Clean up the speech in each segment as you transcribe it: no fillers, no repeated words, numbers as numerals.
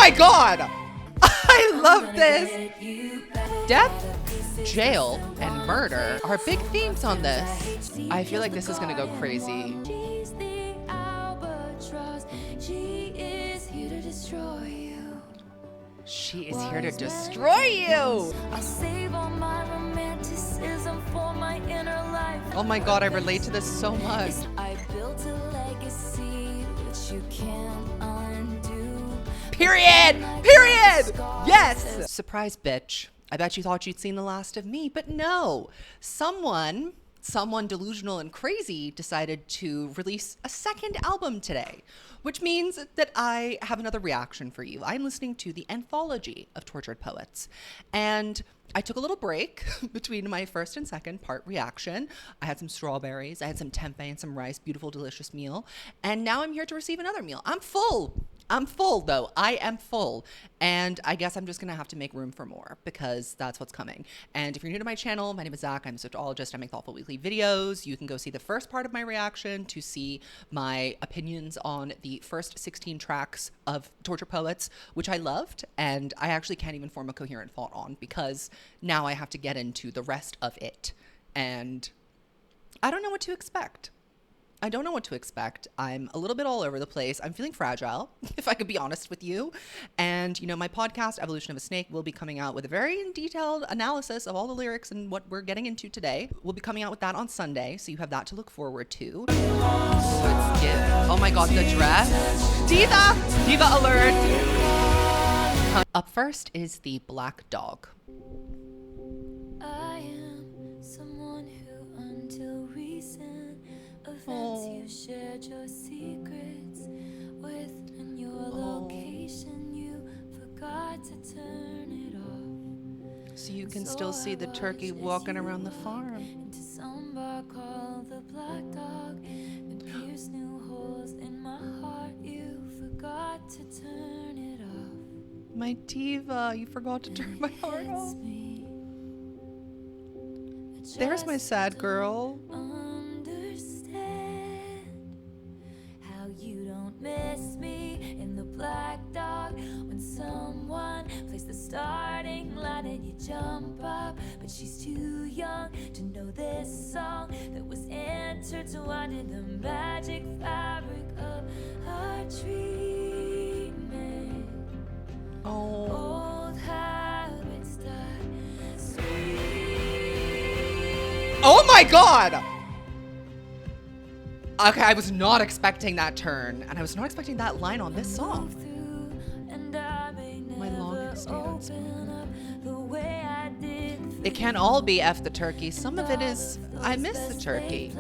my God! I love this. Death, jail, and murder are big themes on this. I feel like this is gonna go crazy. She's the Albatross. She is here to destroy you. She is here to destroy you. I'll save all my romanticism for my inner life. Oh my God, I relate to this so much. I built a legacy which you can't undo. Period! Period! Yes! Surprise, bitch. I bet you thought you'd seen the last of me, but no. Someone delusional and crazy decided to release a second album today, which means that I have another reaction for you. I'm listening to the Anthology of Tortured Poets, and I took a little break between my first and second part reaction. I had some strawberries, I had some tempeh and some rice, beautiful, delicious meal, and now I'm here to receive another meal. I'm full though. I am full. And I guess I'm just gonna have to make room for more because that's what's coming. And if you're new to my channel, my name is Zach. I'm a Swiftologist. I make thoughtful weekly videos. You can go see the first part of my reaction to see my opinions on the first 16 tracks of Tortured Poets, which I loved. And I actually can't even form a coherent thought on because now I have to get into the rest of it. And I don't know what to expect. I'm a little bit all over the place. I'm feeling fragile, if I could be honest with you. And, you know, my podcast, Evolution of a Snake, will be coming out with a very detailed analysis of all the lyrics and what we're getting into today. We'll be coming out with that on Sunday, so you have that to look forward to. Let's get, oh my God, the dress. Diva alert. Up first is the Black Dog. I am someone who until recent events you shared your secrets with, and your location you forgot to turn it off. So you can still see the turkey walking around the farm. Into some bar called the Black Dog, and pierced new holes in my heart. You forgot to turn it off. My diva, you forgot to turn my heart off. There's my sad girl. How you don't miss me in the Black Dog when someone plays the starting line and you jump up, but she's too young to know this song that was intertwined in the magic fabric of our dreaming. Old habits die sweet. Oh my God! Okay, I was not expecting that turn, and I was not expecting that line on this song. My long experience. It can't all be F the turkey. Some of it is, I miss the turkey.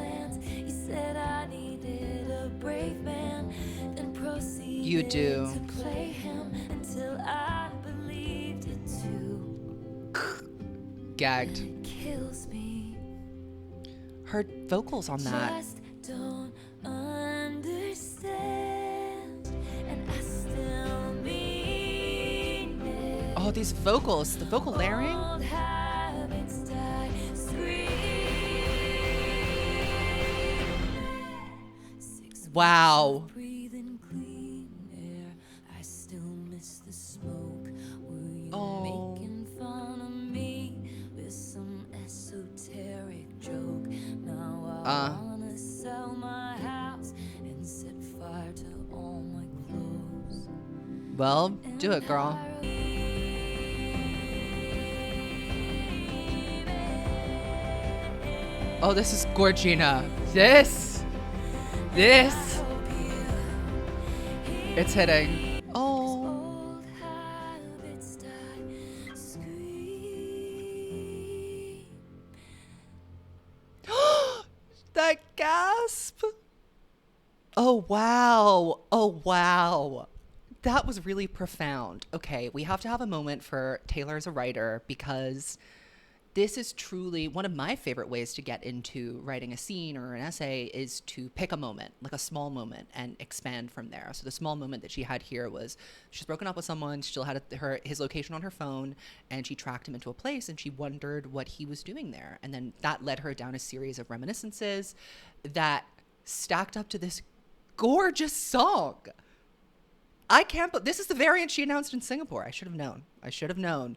You do. Gagged. Her vocals on that. Don't understand, and I still mean it. Oh, these vocals, the vocal layering. Old habits die screaming. Wow. Breathing clean air, I still miss the smoke. Were you Oh. making fun of me with some esoteric joke? Now I wanna sell my house and set fire to all my clothes. Well, do it, girl. Oh, this is Gorgina. This. It's hitting. Oh. Old habits die scream. That gasp. Oh, wow. Oh, wow. That was really profound. Okay, we have to have a moment for Taylor as a writer because this is truly one of my favorite ways to get into writing a scene or an essay is to pick a moment, like a small moment, and expand from there. So the small moment that she had here was she's broken up with someone, she still had his location on her phone, and she tracked him into a place and she wondered what he was doing there. And then that led her down a series of reminiscences that stacked up to this gorgeous song. I can't, but this is the variant she announced in Singapore. I should have known. I should have known.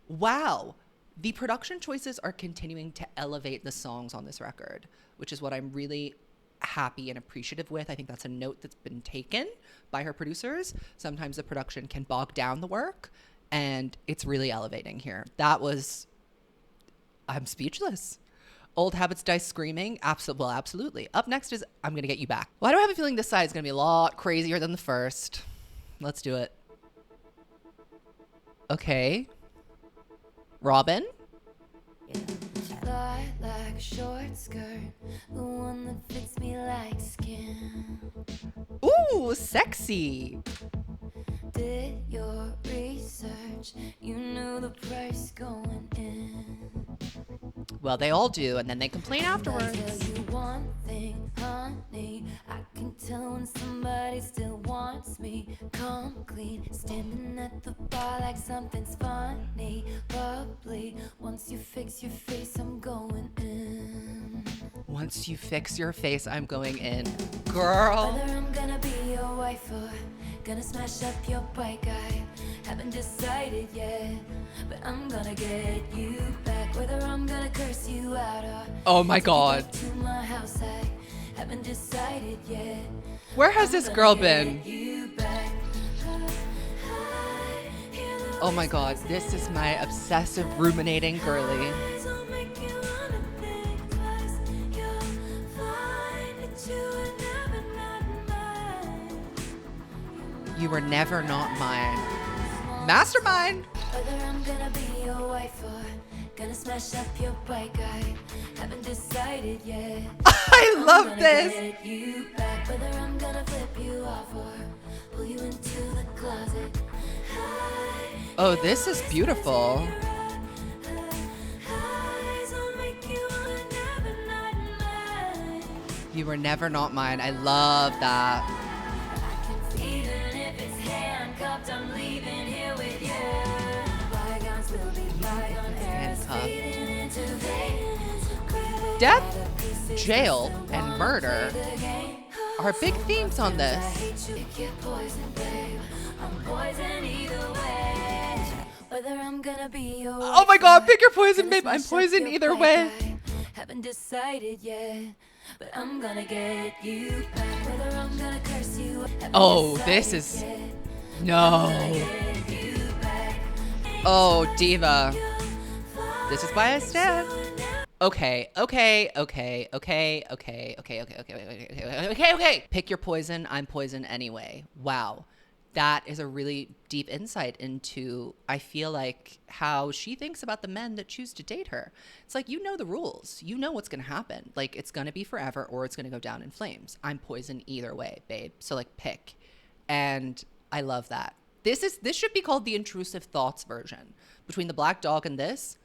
Wow. The production choices are continuing to elevate the songs on this record, which is what I'm really happy and appreciative with. I think that's a note that's been taken by her producers. Sometimes the production can bog down the work, and it's really elevating here. I'm speechless. Old Habits Die Screaming. Absolutely. Up next is I'm Gonna Get You Back. Why do I have a feeling this side is gonna be a lot crazier than the first? Let's do it. Okay. Robin? Fly like a short skirt, the one that fits me like skin. Ooh, sexy. Did your research, you knew the price going in. Well, they all do, and then they complain afterwards. I'll tell you one thing, honey, I can tell when somebody still wants me. Come clean, standing at the bar like something's funny, bubbly. Once you fix your face, I'm going in. Once you fix your face, I'm going in. Girl. Whether I'm gonna be your wife or gonna smash up your bike, I haven't decided yet, but I'm gonna get you back. Whether I'm gonna curse you out or Oh my God. to my house, I haven't decided yet. Where has this girl been? Oh my God, this is my obsessive ruminating girly. You were never not mine. Mastermind. Whether I'm gonna be your wife or gonna smash up your bike, I haven't decided yet. I love this. Get you back. Whether I'm gonna flip you off or pull you into the closet. Oh, this is beautiful. You were never not mine. I love that. Even if it's handcuffed, I'm leaving here with you. Bygones will be bygones. Death, jail, and murder are big themes on this. Oh my God, pick your poison, babe. I'm poison either way. Haven't decided yet, but I'm gonna get you back. Whether I'm gonna curse you. Oh, this is no. Oh, diva. This is why I stand. Okay. Pick your poison. I'm poison anyway. Wow. That is a really deep insight into, I feel like, how she thinks about the men that choose to date her. It's like, you know the rules. You know what's going to happen. Like, it's going to be forever or it's going to go down in flames. I'm poison either way, babe. So, like, pick. And I love that. This should be called the intrusive thoughts version. Between the Black Dog and this,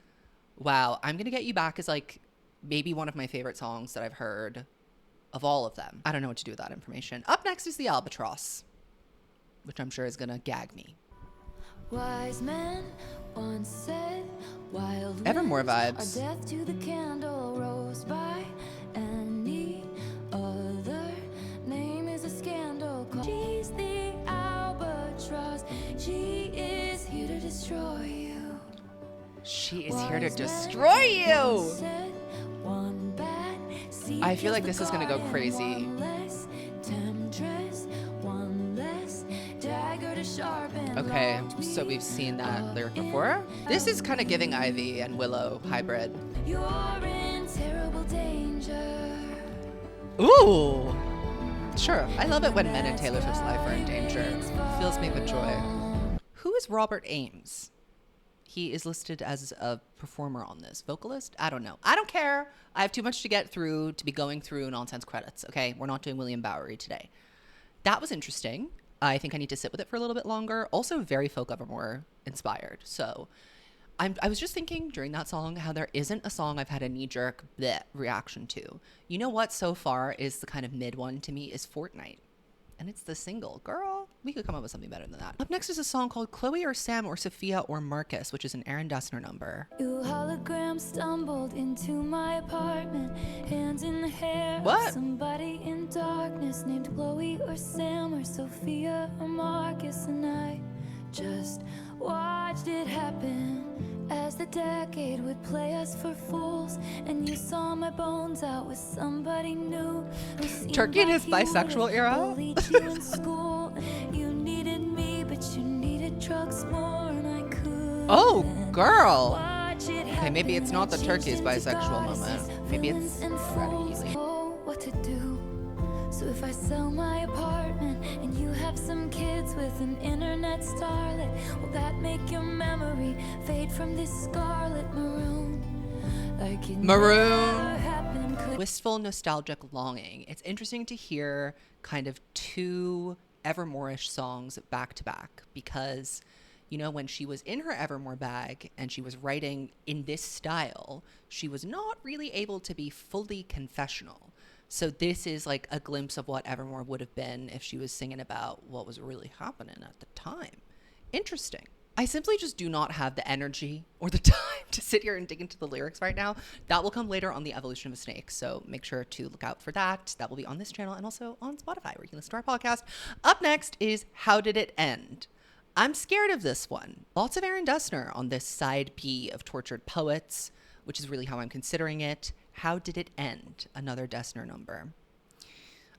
wow, I'm Gonna Get You Back is like maybe one of my favorite songs that I've heard of all of them. I don't know what to do with that information. Up next is the Albatross, which I'm sure is gonna gag me. Wise men once said, wild Evermore winds vibes. are death to the candle rose by any other name is a scandal. She's the Albatross. She is here to destroy you. She is here to destroy you. I feel like this is gonna go crazy. Okay, so we've seen that lyric before. This is kind of giving Ivy and Willow hybrid. You're in terrible danger. Ooh. Sure, I love it when men in Taylor Swift's life are in danger. It fills me with joy. Who is Robert Ames? He is listed as a performer on this. Vocalist? I don't know. I don't care. I have too much to get through to be going through nonsense credits, okay? We're not doing William Bowery today. That was interesting. I think I need to sit with it for a little bit longer. Also very folk Evermore inspired. So I was just thinking during that song how there isn't a song I've had a knee-jerk bleh reaction to. You know what so far is the kind of mid one to me is Fortnite. and it's the single. Girl, we could come up with something better than that. Up next is a song called Chloe or Sam or Sophia or Marcus, which is an Aaron Dessner number. You hologram stumbled into my apartment, hands in the hair What? of somebody in darkness named Chloe or Sam or Sophia or Marcus, and I just watched it happen as the decade would play us for fools, and you saw my bones out with somebody new who seemed Turkey in like his he would've bisexual era? bullied you in school. You needed me, but you needed drugs more, and I couldn't Oh, girl. watch it Okay, maybe it's not the happen. Turkey's bisexual moment. Maybe it's Villains and Freddie fools Healy. know what to do. So if I sell my apartment and you have some kids with an internet starlet, will that make your memory fade from this scarlet maroon? Like it Maroon. never happened, could Wistful, nostalgic longing. It's interesting to hear kind of two Evermore-ish songs back to back because, you know, when she was in her Evermore bag and she was writing in this style, she was not really able to be fully confessional. So this is like a glimpse of what Evermore would have been if she was singing about what was really happening at the time. Interesting. I simply just do not have the energy or the time to sit here and dig into the lyrics right now. That will come later on The Evolution of a Snake, so make sure to look out for that. That will be on this channel and also on Spotify, where you can listen to our podcast. Up next is How Did It End? I'm scared of this one. Lots of Aaron Dessner on this side B of Tortured Poets, which is really how I'm considering it. How Did It End? Another Dessner number.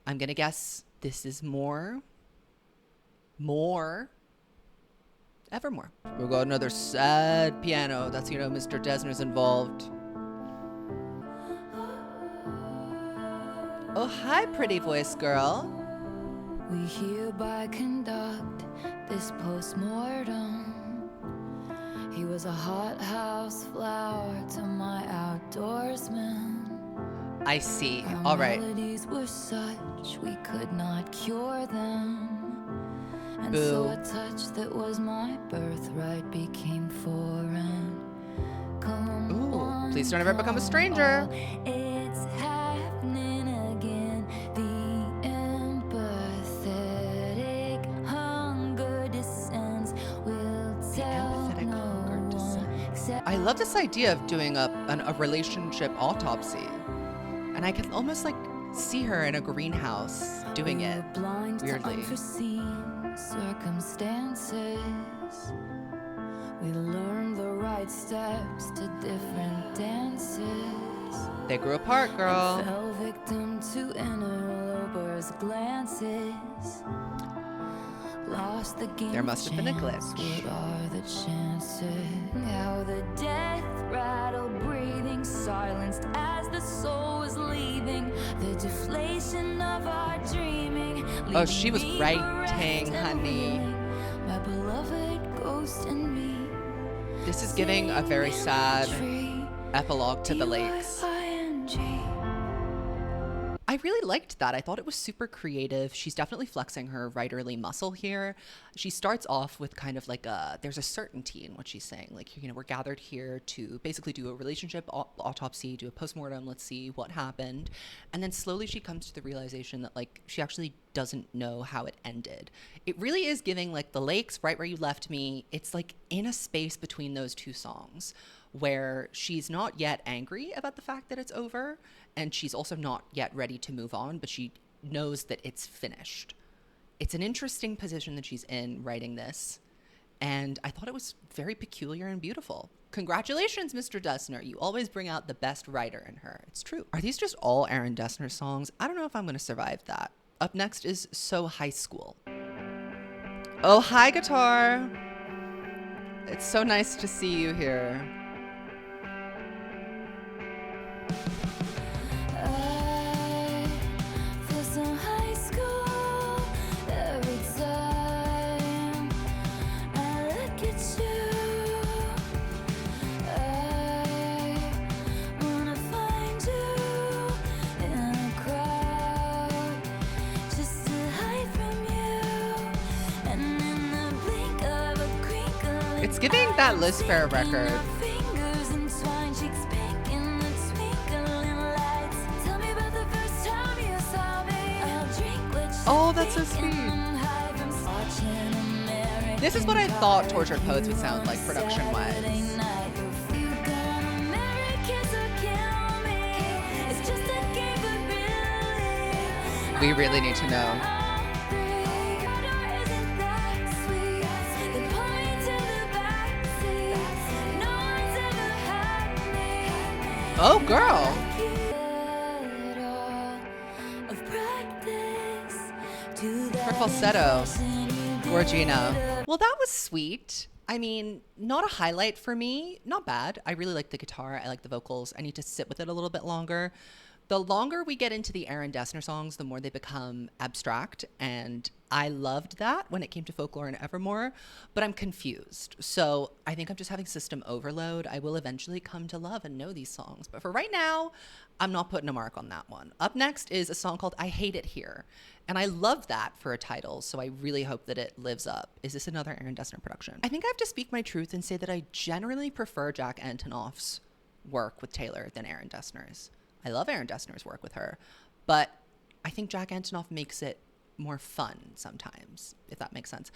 I'm going to guess this is more Evermore. We've got another sad piano. That's, you know, Mr. Dessner's involved. Oh, hi, pretty voice girl. we hereby conduct this post-mortem. He was a hothouse flower to my outdoorsman. I see. Our All right. melodies were such we could not cure them. And Boo. so a touch that was my birthright became foreign. Come Ooh, on, please don't ever become a come stranger. all, it's happening again. The empathetic hunger descends. We'll tell empathetic no hunger one descends. except I love this idea of doing a relationship autopsy. And I can almost like see her in a greenhouse doing it. we're blind weirdly. to unforeseen circumstances. We learn the right steps to different dances. They grew apart, girl. Fell victim to interlopers' glances. Lost the game. There must have been a chance. glitch. What are the chances? How the death rattle breathing silenced as the soul was leaving. The deflation of our dreaming. Oh, she was leaving me writing, bereft and honey. reeling. My beloved ghost in me. This is giving a very sad epilogue to the lakes. D-Y-I-N-G. I really liked that. I thought it was super creative. She's definitely flexing her writerly muscle here. She starts off with kind of like there's a certainty in what she's saying. Like, you know, we're gathered here to basically do a relationship autopsy, do a postmortem, let's see what happened. And then slowly she comes to the realization that like she actually doesn't know how it ended. It really is giving like the lakes right where you left me. It's like in a space between those two songs where she's not yet angry about the fact that it's over, and she's also not yet ready to move on, but she knows that it's finished. It's an interesting position that she's in writing this, and I thought it was very peculiar and beautiful. Congratulations, Mr. Dessner. You always bring out the best writer in her. It's true. Are these just all Aaron Dessner songs? I don't know if I'm going to survive that. Up next is So High School. Oh, hi, guitar. It's so nice to see you here. I feel so high school every time I look at you. I wanna find you in a crowd just to hide from you. And in the blink of a crinkle, It's giving that Liz Fair record. fingers entwined, cheeks pink in the twinkling lights. Tell me about the first time you saw me. I'll drink what Oh, that's so sweet. This is what I thought Tortured Poets would sound like production-wise. We really need to know. Oh, girl. Her falsetto. Gorgina. Well, that was sweet. I mean, not a highlight for me. Not bad. I really like the guitar. I like the vocals. I need to sit with it a little bit longer. The longer we get into the Aaron Dessner songs, the more they become abstract. And I loved that when it came to Folklore and Evermore, but I'm confused. So I think I'm just having system overload. I will eventually come to love and know these songs. But for right now, I'm not putting a mark on that one. Up next is a song called I Hate It Here. And I love that for a title, so I really hope that it lives up. Is this another Aaron Dessner production? I think I have to speak my truth and say that I generally prefer Jack Antonoff's work with Taylor than Aaron Dessner's. I love Aaron Dessner's work with her, but I think Jack Antonoff makes it more fun sometimes, if that makes sense.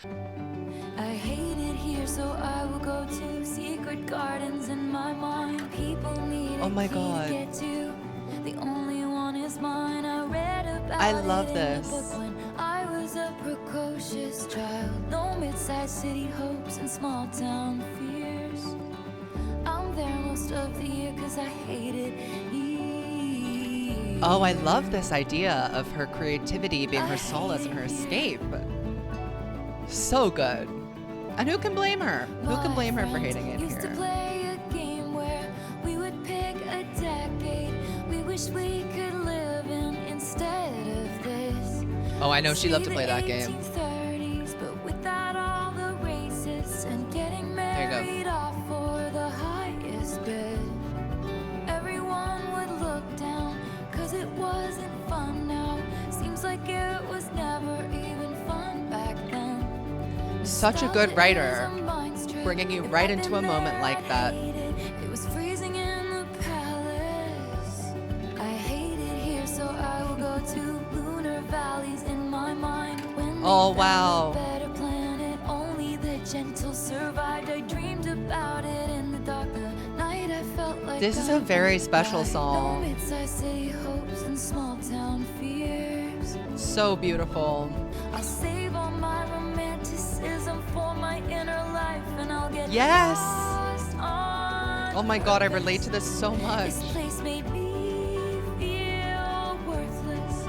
I hate it here, so I will go to secret gardens in my mind. People need oh my God. To get to. The only one is mine. I read about I love it this. In a book when I was a precocious child. No mid-sized city hopes and small town fears. I'm there most of the year 'cause I hate it here. Oh, I love this idea of her creativity being her solace and her escape. So good. And who can blame her? Who can blame her for hating it used to here? play a game where we would pick a decade we wish we could live in instead of this. Oh, I know she loved to play that game. 1830s, but without all the racists and getting married off for the highest bid. Everyone would look down 'cause it wasn't fun now. Seems like it was never even fun back then. Such a good writer, bringing you right into a moment like that. It was freezing in the palace. I hate it here, so I will go to lunar valleys in my mind. When Oh, wow. better planet, only the gentle survived. I dreamed about it in the dark. The night I felt like This is a very special song. No mid-sized city hopes and small town fears. So beautiful. I'll save all my romanticism for my inner life, and I'll get Yes. lost on Oh my God, I relate to this so much. This place made me feel worthless.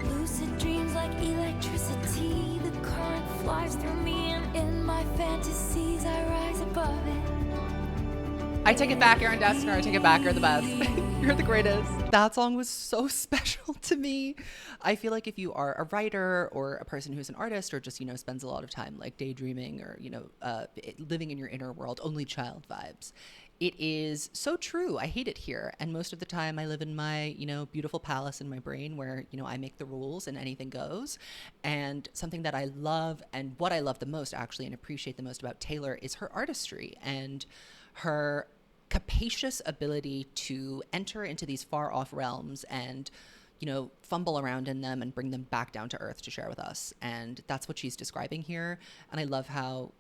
Lucid dreams like electricity. The current flies through me, and in my fantasies I rise above it. I take it back, Aaron Dessner. I take it back. You're the best. You're the greatest. That song was so special to me. I feel like if you are a writer or a person who's an artist or just, spends a lot of time like daydreaming or, living in your inner world, only child vibes. It is so true. I hate it here. And most of the time I live in my, beautiful palace in my brain where, I make the rules and anything goes. And something that I love and what I love the most actually and appreciate the most about Taylor is her artistry and her capacious ability to enter into these far off realms and, fumble around in them and bring them back down to earth to share with us. And that's what she's describing here. And I love how,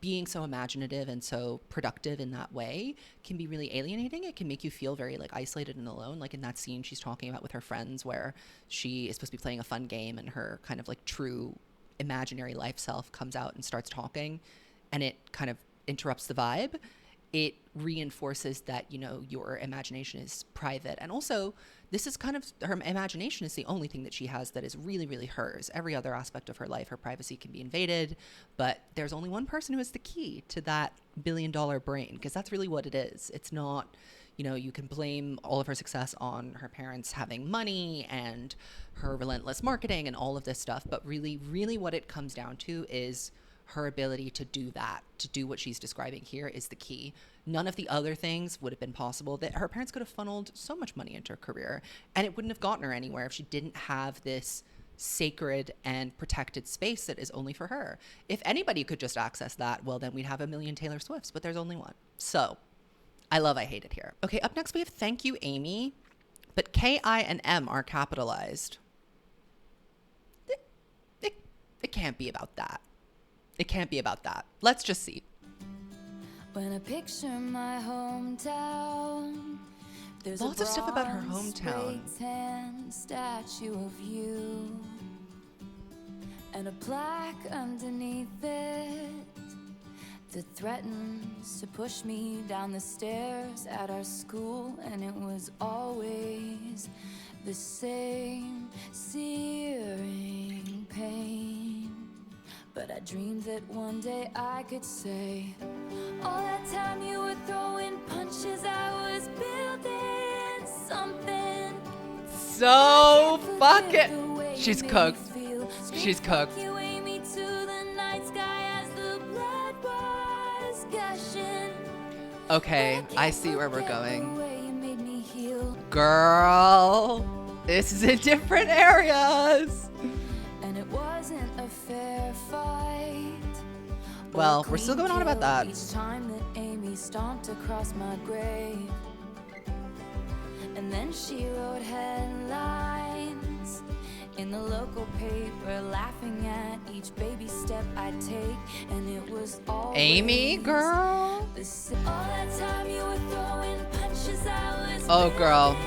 being so imaginative and so productive in that way can be really alienating. It can make you feel very isolated and alone. Like in that scene she's talking about with her friends where she is supposed to be playing a fun game and her kind of true imaginary life self comes out and starts talking and it kind of interrupts the vibe. It reinforces that, your imagination is private. And also, this is kind of, her imagination is the only thing that she has that is really, really hers. Every other aspect of her life, her privacy can be invaded. But there's only one person who has the key to that billion-dollar brain, because that's really what it is. It's not, you can blame all of her success on her parents having money and her relentless marketing and all of this stuff. But really, really what it comes down to is her ability to do that, to do what she's describing here is the key. None of the other things would have been possible. That her parents could have funneled so much money into her career and it wouldn't have gotten her anywhere if she didn't have this sacred and protected space that is only for her. If anybody could just access that, well, then we'd have a million Taylor Swifts, but there's only one. So I love I Hate It Here. Okay, up next we have Thank You, aIMee, but K, I, and M are capitalized. It can't be about that. It can't be about that. Let's just see. When I picture my hometown, there's lots of stuff about her hometown. Tan statue of you, and a plaque underneath it that threatens to push me down the stairs at our school, and it was always the same searing pain. But I dreamed that one day I could say, all that time you were throwing punches, I was building something. So fucking. She's cooked. She's cooked. You aIMee to the night sky as the blood was gushing. Okay, I see where we're going. Girl, this is in different areas. And it wasn't a fair fight. Well, we're still going on about that. Each time that aIMee stomped across my grave. And then she wrote headlines in the local paper, laughing at each baby step I take. And it was all aIMee, girl. All that time you were throwing punches, I was oh, girl.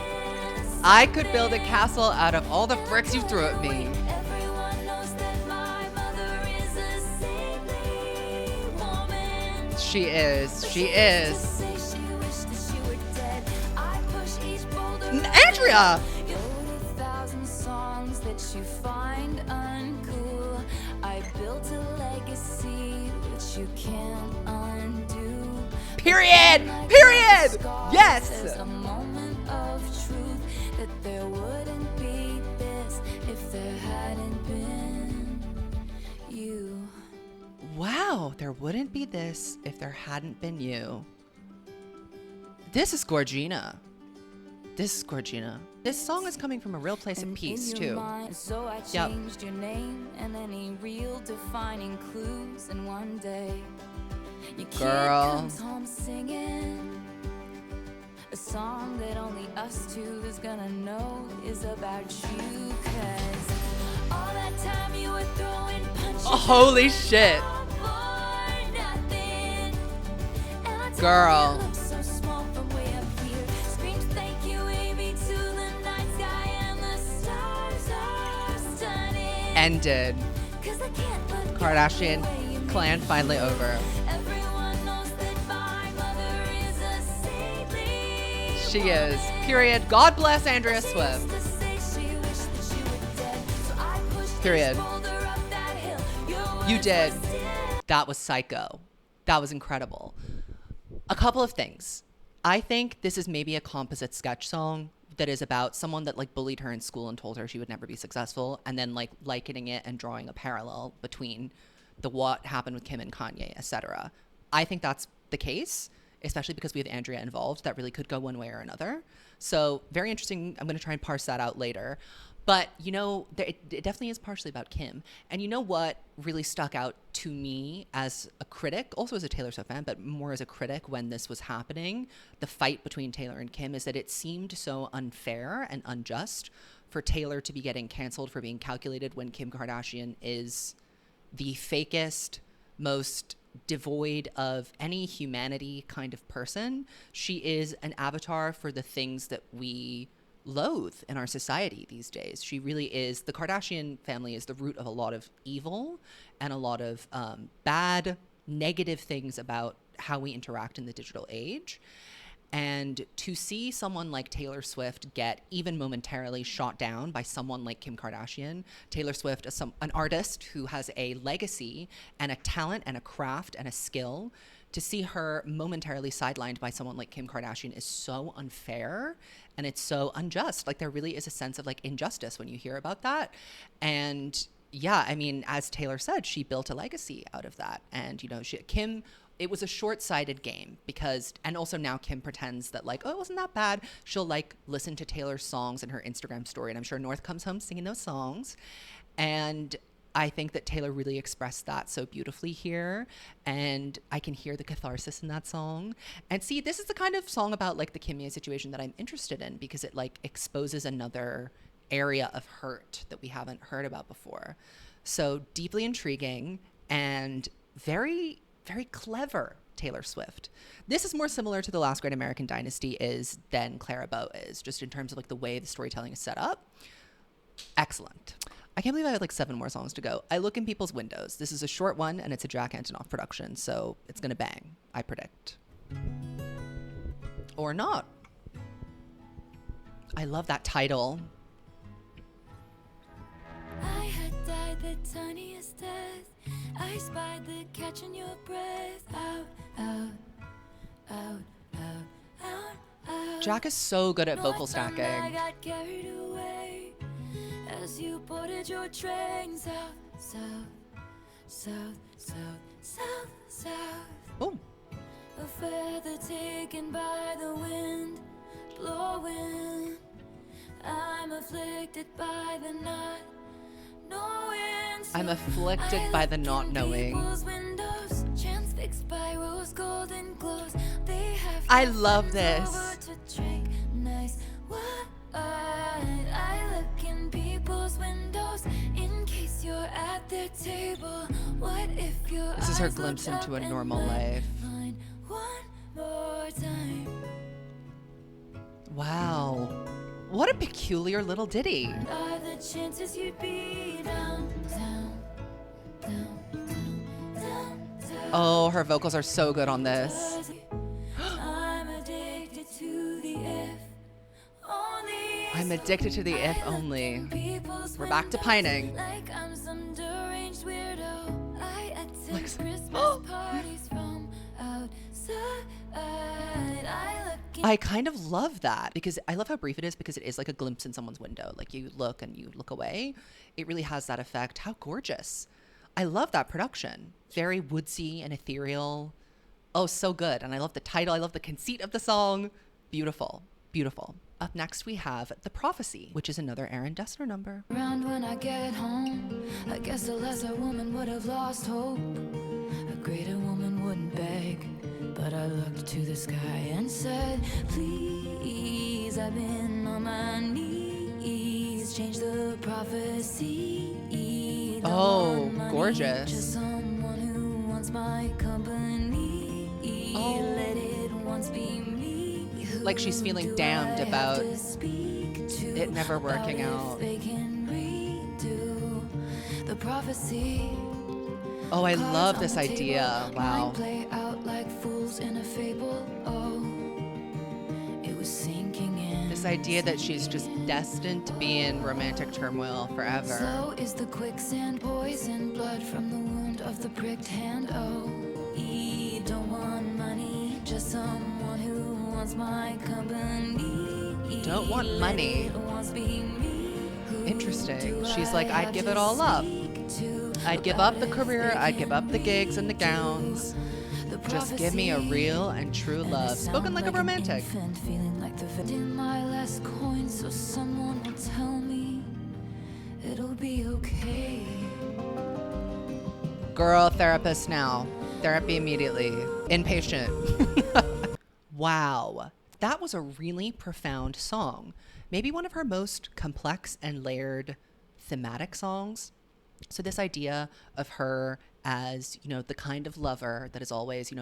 I could build a castle out of all the bricks you threw at me. Everyone knows that my mother is a saintly woman. She is. She is. Say she wished that she were dead. I push each boulder. Andrea! You wrote 1,000 songs that you find uncool. I built a legacy which you can't undo. Period! Period! Yes! There's a moment of truth that there wouldn't be this if there hadn't been you. Wow, there wouldn't be this if there hadn't been you. This is Gorgina. This is Gorgina. This song is coming from a real place of peace, too. Mind, so I changed your name and any real defining clues. And one day, your kid comes home singing a song that only us two is gonna know is about you. 'Cause all that time you were throwing punches. Oh, holy shit. Girl. So small from way up here. Screams thank you, aIMee, to the night sky, and the stars are stunning. Ended. 'Cause I can't forget Kardashian the way you clan made me finally feel. over. Everyone knows that my mother is a saintly She is. woman. Period. God bless Andrea Swift. Used to say she wished that she were dead. So I pushed Period. each boulder up that hill. Your You words did. were still That was psycho. That was incredible. A couple of things. I think this is maybe a composite sketch song that is about someone that like bullied her in school and told her she would never be successful, and then like likening it and drawing a parallel between the what happened with Kim and Kanye, etc. I think that's the case, especially because we have Andrea involved. That really could go one way or another. So very interesting. I'm going to try and parse that out later. But, you know, it definitely is partially about Kim. And you know what really stuck out to me as a critic, also as a Taylor Swift fan, but more as a critic when this was happening, the fight between Taylor and Kim, is that it seemed so unfair and unjust for Taylor to be getting canceled for being calculated when Kim Kardashian is the fakest, most devoid of any humanity kind of person. She is an avatar for the things that we loathe in our society these days. She really is. The Kardashian family is the root of a lot of evil and a lot of bad, negative things about how we interact in the digital age. And to see someone like Taylor Swift get even momentarily shot down by someone like Kim Kardashian, Taylor Swift is an artist who has a legacy and a talent and a craft and a skill, to see her momentarily sidelined by someone like Kim Kardashian is so unfair and it's so unjust. Like, there really is a sense of like injustice when you hear about that. And yeah, I mean, as Taylor said, she built a legacy out of that. And, you know, Kim, it was a short-sighted game because, and also now Kim pretends that like, oh, it wasn't that bad. She'll like listen to Taylor's songs in her Instagram story. And I'm sure North comes home singing those songs. And I think that Taylor really expressed that so beautifully here. And I can hear the catharsis in that song. And see, this is the kind of song about like the Kimmy situation that I'm interested in, because it like exposes another area of hurt that we haven't heard about before. So deeply intriguing and very, very clever Taylor Swift. This is more similar to The Last Great American Dynasty is than Clara Bow is, just in terms of like the way the storytelling is set up. Excellent. I can't believe I had like 7 more songs to go. I Look in People's Windows. This is a short one and it's a Jack Antonoff production, so it's gonna bang, I predict. Or not. I love that title. I had died the tiniest death. I spied the catch in your breath. Out, out, out, out, out, out. Jack is so good at vocal North and I stacking. got carried away as you boarded your train. South, south, south, south, south, south. Oh, A feather taken by the wind blowing. I'm afflicted by the not knowing. I'm afflicted by the not knowing. Windows, chance fixed by rose golden glows. They have I their love friends this. over to drink nice wine. I look in people's windows in case you're at their table. What if your This is her eyes glimpse looked into up a and normal might life. find one more time. Wow. What a peculiar little ditty. Are the chances you'd be down, down, down, down, down, down. Oh, her vocals are so good on this. I'm addicted to the if only. I'm addicted to the if only. People's We're back to windows, pining. like I'm some deranged weirdo. I attend Like- Christmas parties from outside. I look in I kind of love that because I love how brief it is because it is like a glimpse in someone's window. Like you look and you look away. It really has that effect. How gorgeous. I love that production. Very woodsy and ethereal. Oh, so good. And I love the title. I love the conceit of the song. Beautiful. Beautiful. Up next, we have The Prophecy, which is another Aaron Dessner number. around when I get home. I guess a lesser woman would have lost hope. A greater woman wouldn't beg. But I looked to the sky and said, please, I've been on my knees. Change the prophecy. Don't Oh, want money, gorgeous. Just someone who wants my company. Oh. Let it once be me. Who Like she's feeling do damned I have about to speak to it never working about out. if they can redo the prophecy. Oh, I Cards love on this the table, idea. Wow. mine play out like fools in a fable. Oh, it was sinking in. This idea that she's just destined to be in romantic turmoil forever. Slow is the quicksand, poison blood from the wound of the pricked hand. Oh, E don't want money, just someone who wants my company. Don't want Let money. it once be me. Who Interesting. do She's I like, I'd have give to it all up. speak to I'd give about up the if career, they I'd give up the can gigs and the gowns. the Just give me a prophecy. real and true And I love. Spoken sound like a an romantic. infant, feeling like the in my last coin, so someone will tell me it'll be okay. Girl, therapist now. Therapy immediately. Inpatient. Wow. That was a really profound song. Maybe one of her most complex and layered thematic songs. So this idea of her as, the kind of lover that is always,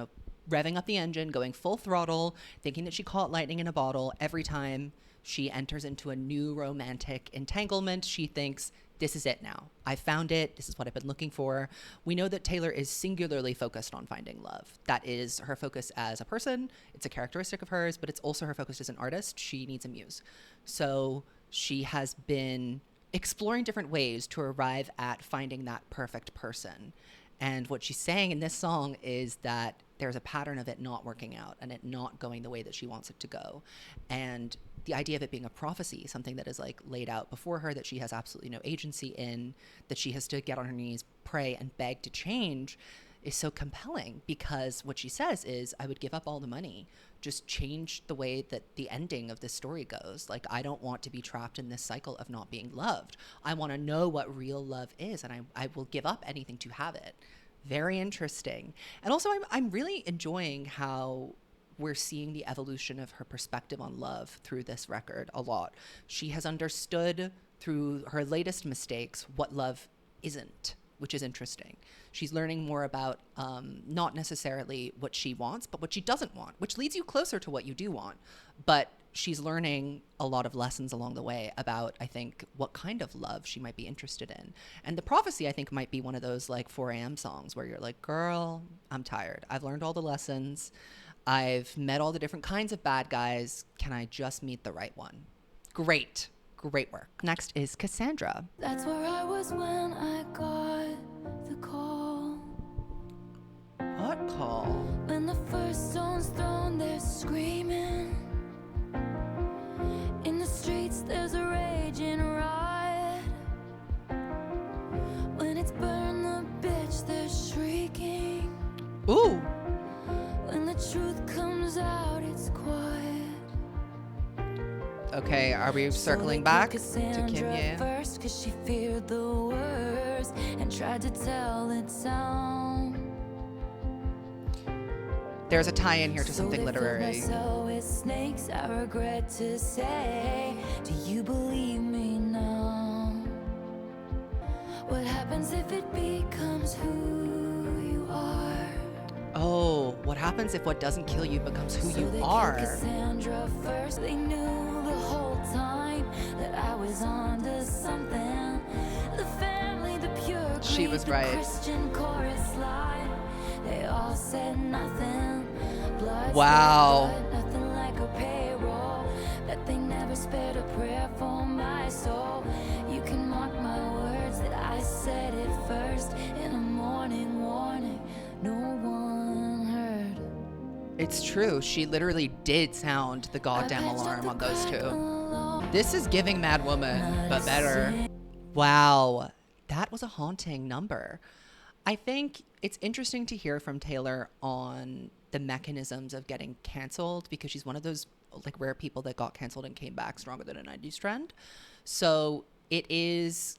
revving up the engine, going full throttle, thinking that she caught lightning in a bottle every time she enters into a new romantic entanglement. She thinks, this is it now. I found it. This is what I've been looking for. We know that Taylor is singularly focused on finding love. That is her focus as a person. It's a characteristic of hers, but it's also her focus as an artist. She needs a muse. So she has been exploring different ways to arrive at finding that perfect person. And what she's saying in this song is that there's a pattern of it not working out and it not going the way that she wants it to go. And the idea of it being a prophecy, something that is like laid out before her that she has absolutely no agency in, that she has to get on her knees, pray, and beg to change, is so compelling, because what she says is, I would give up all the money, just change the way that the ending of this story goes. Like, I don't want to be trapped in this cycle of not being loved. I want to know what real love is, and I will give up anything to have it. Very interesting. And also, I'm really enjoying how we're seeing the evolution of her perspective on love through this record a lot. She has understood through her latest mistakes what love isn't, which is interesting. She's learning more about not necessarily what she wants, but what she doesn't want, which leads you closer to what you do want. But she's learning a lot of lessons along the way about, I think, what kind of love she might be interested in. And The Prophecy, I think, might be one of those like 4 a.m. songs where you're like, girl, I'm tired. I've learned all the lessons. I've met all the different kinds of bad guys. Can I just meet the right one? Great work. Next is Cassandra. That's where I was when I got the call. What call? When the first stone's thrown, they're screaming. In the streets, there's a raging riot. When it's burn the bitch, they're shrieking. Ooh. When the truth comes out, it's quiet. Okay, are we circling back to Cassandra Kim Ye? first, 'cause she feared the worst and tried to tell it sound. There's a tie-in here to So something they filled my literary. cell with snakes, I regret to say. Do you believe me now? What happens if it becomes who you are? Oh, what happens if what doesn't kill you becomes who So you they are? killed Cassandra first. They knew the whole time that I was onto something. The family, the pure She greed, was the right. Christian chorus line. They all said nothing. Blood Wow. spilled blood, nothing like a payroll. That they never spared a prayer for my soul. You can mark my words that I said it first. In a morning warning, no one heard. It's true. She literally did sound the goddamn alarm on those two. This is giving Mad Woman, but better. Wow. That was a haunting number. I think it's interesting to hear from Taylor on the mechanisms of getting canceled, because she's one of those like rare people that got canceled and came back stronger than a 90s trend. So it is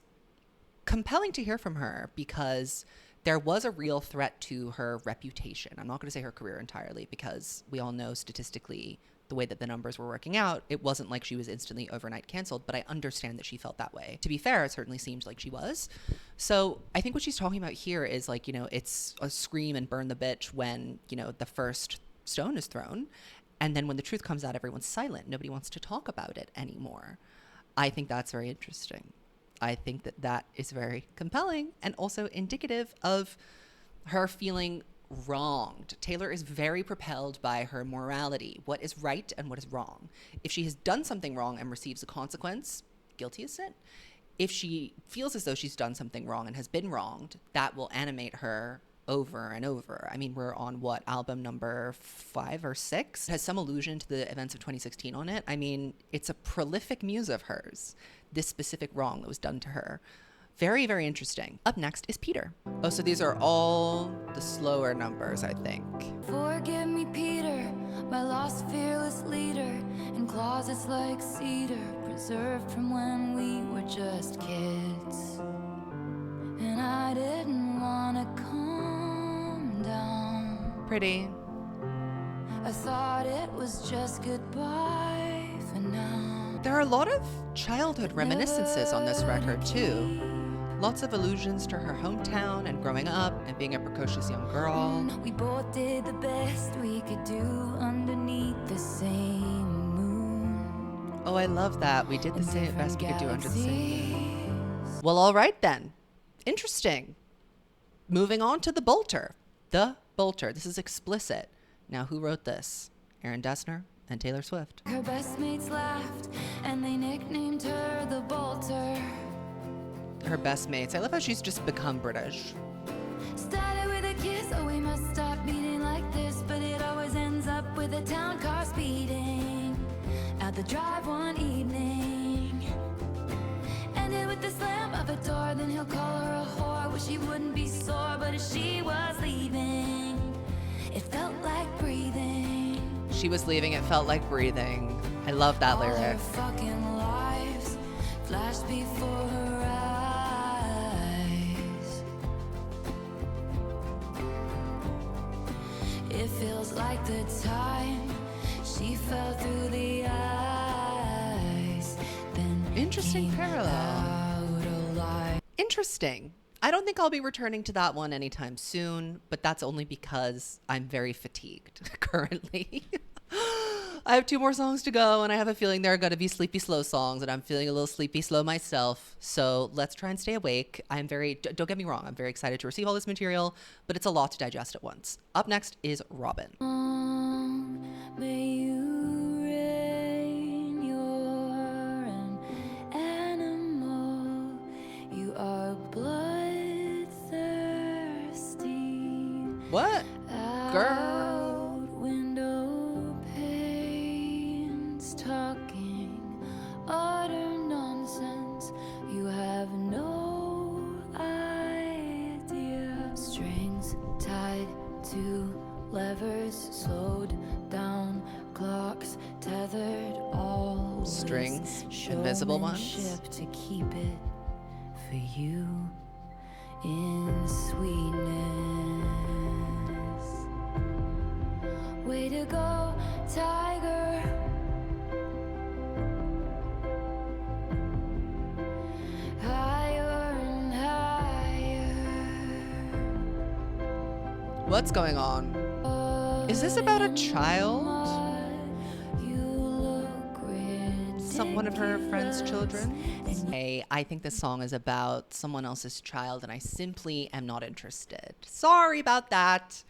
compelling to hear from her because there was a real threat to her reputation. I'm not going to say her career entirely, because we all know statistically the way that the numbers were working out, it wasn't like she was instantly overnight canceled, but I understand that she felt that way. To be fair, it certainly seems like she was. So I think what she's talking about here is like, you know, it's a scream and burn the bitch when, you know, the first stone is thrown. And then when the truth comes out, everyone's silent. Nobody wants to talk about it anymore. I think that's very interesting. I think that that is very compelling and also indicative of her feeling wronged. Taylor is very propelled by her morality, what is right and what is wrong. If she has done something wrong and receives a consequence, guilty as sin. If she feels as though she's done something wrong and has been wronged, that will animate her over and over. I mean, we're on what, album number 5 or 6? It has some allusion to the events of 2016 on it. I mean, it's a prolific muse of hers, this specific wrong that was done to her. Very, very interesting. Up next is Peter. Oh, so these are all the slower numbers, I think. Forgive me, Peter, my lost fearless leader, in closets like cedar, preserved from when we were just kids. And I didn't wanna calm down. Pretty. I thought it was just goodbye for now. There are a lot of childhood reminiscences on this record, too. Lots of allusions to her hometown and growing up and being a precocious young girl. We both did the best we could do underneath the same moon. Oh, I love that. We did the same best we could do under the same moon. galaxies. Well, all right then. Interesting. Moving on to The Bolter. The Bolter. This is explicit. Now, who wrote this? Aaron Dessner and Taylor Swift. Her best mates laughed and they nicknamed her the Bolter. Her best mates. I love how she's just become British. Started with a kiss, oh we must stop meeting like this, but it always ends up with a town car speeding out the drive one evening. Ended with the slam of a door, then he'll call her a whore. Wish he wouldn't be sore, but as she was leaving, it felt like breathing. She was leaving, it felt like breathing. I love that All her lyric. fucking lives flashed before her eyes. It feels like the time she fell through the ice. Then Interesting came parallel. out alive. Interesting. I don't think I'll be returning to that one anytime soon, but that's only because I'm very fatigued currently. I have 2 more songs to go, and I have a feeling they're going to be sleepy slow songs, and I'm feeling a little sleepy slow myself. So let's try and stay awake. Don't get me wrong, I'm very excited to receive all this material, but it's a lot to digest at once. Up next is Robin. May you reign, you're an animal, you are bloodthirsty. What? Girl. Out window panes, talking utter nonsense. You have no idea. Strings tied to levers, slowed down clocks, tethered all with Strings, invisible ones. showmanship to keep it for you in sweetness. Way to go, tiger. Higher and higher. What's going on? Is this about a child? One of her friend's children? Hey, I think this song is about someone else's child, and I simply am not interested. Sorry about that.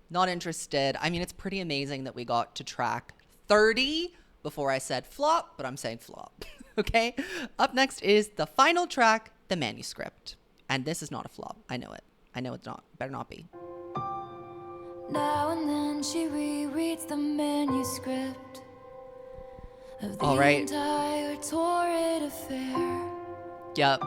Not interested. I mean, it's pretty amazing that we got to track 30 before I said flop, but I'm saying flop. Okay? Up next is the final track, the Manuscript. And this is not a flop. I know it. I know it's not. Better not be. Now and then she rereads the manuscript of the All right. entire torrid affair. Yep,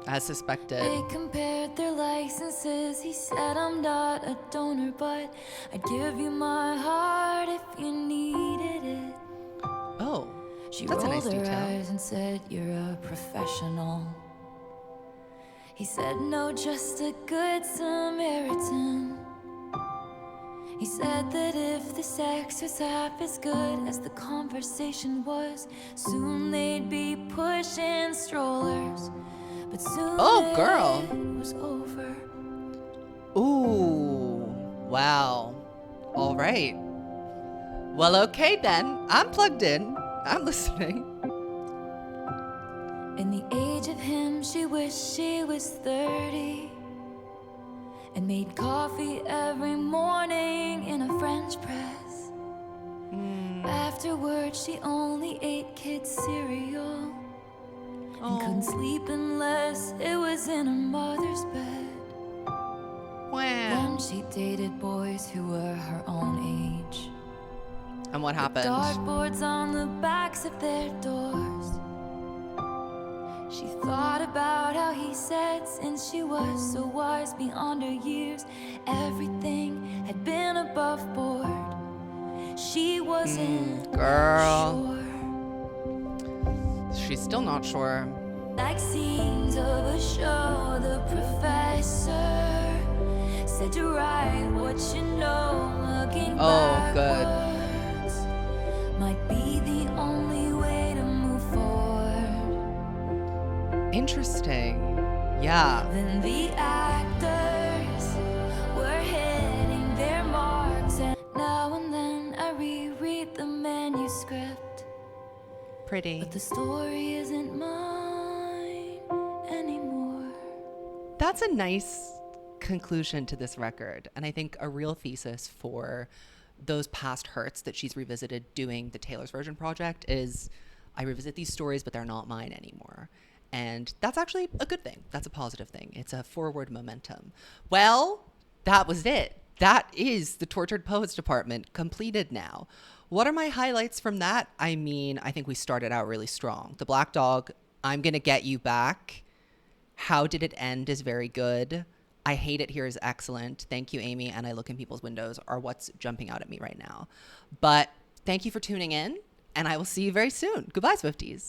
as suspected. They compared their licenses. He said, I'm not a donor, but I'd give you my heart if you needed it. Oh, She that's a rolled nice her detail. eyes and said, you're a professional. He said, no, just a good Samaritan. He said that if the sex was half as good as the conversation was, soon they'd be pushing strollers. But soon Oh, girl. it was over. Ooh, wow. All right. Well, okay then. I'm plugged in. I'm listening. In the age of him, she wished she was 30 and made coffee every morning in a French press. Afterwards, she only ate kids' cereal and couldn't sleep unless it was in her mother's bed. Wow. Then she dated boys who were her own age. And what happened? Dartboards on the backs of their doors. She thought about how he said, since she was so wise beyond her years, everything had been above board. She wasn't girl. sure. She's still not sure. Like scenes of a show, the professor said to write what you know, looking backwards might be the only way to move forward. Interesting. Yeah. Then the actors were hitting their marks, and now and then I reread the manuscript, Pretty. but the story isn't mine anymore. That's a nice conclusion to this record, and I think a real thesis for those past hurts that she's revisited doing the Taylor's Version project is, I revisit these stories, but they're not mine anymore. And that's actually a good thing. That's a positive thing. It's a forward momentum. Well, that was it. That is the Tortured Poets Department completed now. What are my highlights from that? I mean, I think we started out really strong. The Black Dog, I'm Gonna Get You Back. How Did It End is very good. I Hate It Here is excellent. Thank you, aIMee, and I Look in People's Windows are what's jumping out at me right now. But thank you for tuning in, and I will see you very soon. Goodbye, Swifties.